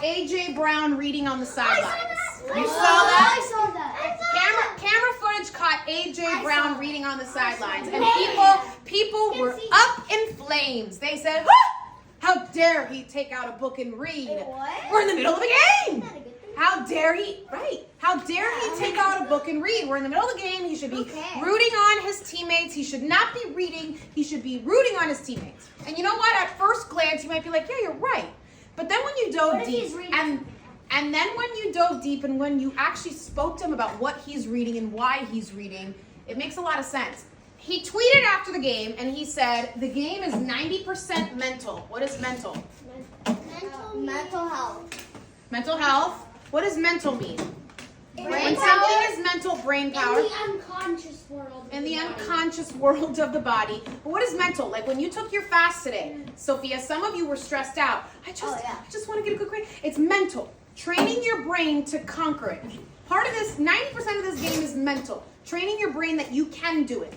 A.J. Brown reading on the sidelines. You saw I that? saw that. Camera footage caught A.J. Brown reading on the sidelines, and people were up in flames. They said, how dare he take out a book and read? We're in the middle of the game. How dare he, how dare he take out a book and read? We're in the middle of the game. He should be rooting on his teammates. He should not be reading. He should be rooting on his teammates. And you know what? At first glance, you might be like, yeah, you're right. But then when you dove deep, and then when you dove deep and when you actually spoke to him about what he's reading and why he's reading, it makes a lot of sense. He tweeted after the game and he said, the game is 90% mental. What is mental? Mental health. Mental health. What does mental mean? Brain When power. something is mental, brain power. In the unconscious world. In the unconscious world of the body. But what is mental? Like when you took your fast today, Sophia, some of you were stressed out. I just want to get a good grade. It's mental. Training your brain to conquer it. Part of this, 90% of this game is mental. Training your brain that you can do it.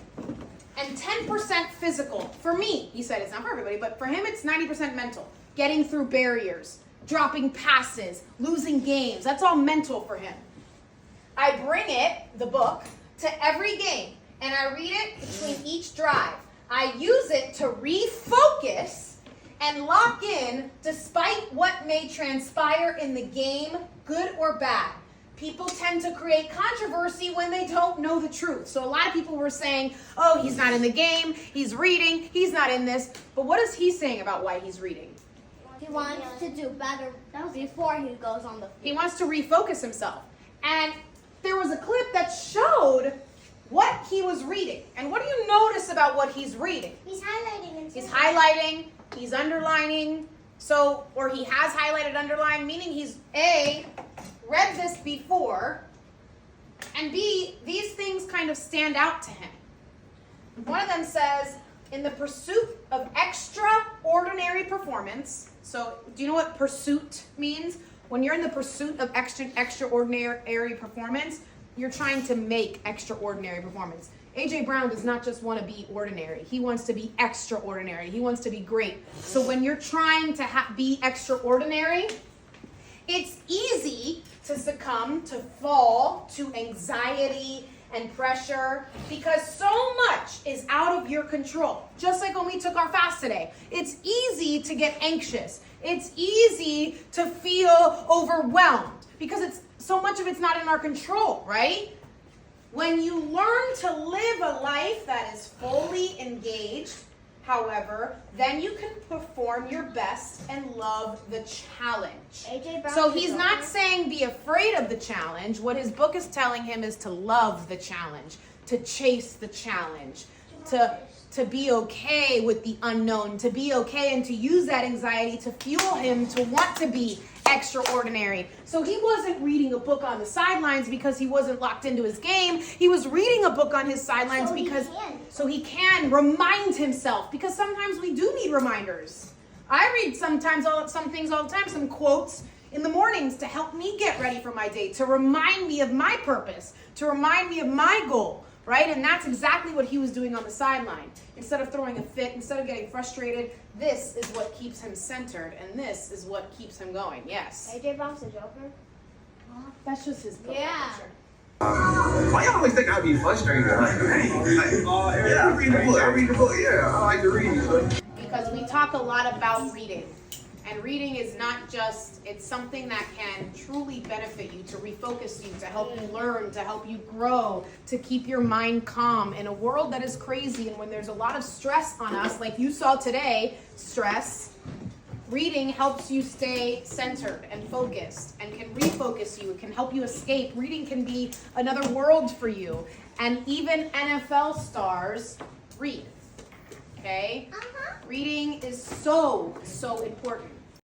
And 10% physical. For me, he said it's not for everybody, but for him it's 90% mental. Getting through barriers, dropping passes, losing games. That's all mental for him. I bring it, the book, to every game, and I read it between each drive. I use it to refocus and lock in despite what may transpire in the game, good or bad. People tend to create controversy when they don't know the truth. So a lot of people were saying, oh, he's not in the game, he's reading, he's not in this. But what is he saying about why he's reading? He wants to do better before he goes on the field. He wants to refocus himself. And there was a clip that showed what he was reading. And what do you notice about what he's reading? He's highlighting. He's highlighting, he's underlining. So, or he has highlighted, underlined, meaning he's A, read this before, and B, these things kind of stand out to him. One of them says, in the pursuit of extraordinary performance. So, do you know what pursuit means? When you're in the pursuit of extraordinary performance, you're trying to make extraordinary performance. A.J. Brown does not just want to be ordinary. He wants to be extraordinary. He wants to be great. So when you're trying to be extraordinary, it's easy to succumb, to fall to anxiety and pressure because so much is out of your control. Just like when we took our fast today. It's easy to get anxious. It's easy to feel overwhelmed because so much of it's not in our control, right? When you learn to live a life that is fully engaged, however, then you can perform your best and love the challenge. So he's not saying be afraid of the challenge. What his book is telling him is to love the challenge, to chase the challenge, to be okay with the unknown, to be okay and to use that anxiety to fuel him to want to be extraordinary. So he wasn't reading a book on the sidelines because he wasn't locked into his game. He was reading a book on his sidelines so he can remind himself, because sometimes we do need reminders. I read some things all the time, some quotes in the mornings to help me get ready for my day, to remind me of my purpose, to remind me of my goal. Right? And that's exactly what he was doing on the sideline. Instead of throwing a fit, instead of getting frustrated, this is what keeps him centered, and this is what keeps him going. Yes. A.J. Brown's a joker? That's just his book. Yeah. Why y'all always think I'd be frustrated? I read the book. Yeah, I like to read. So. Because we talk a lot about reading. And reading is not just, it's something that can truly benefit you, to refocus you, to help you learn, to help you grow, to keep your mind calm in a world that is crazy. And when there's a lot of stress on us, like you saw today, stress, reading helps you stay centered and focused and can refocus you. It can help you escape. Reading can be another world for you. And even NFL stars read. Okay? Reading is so important.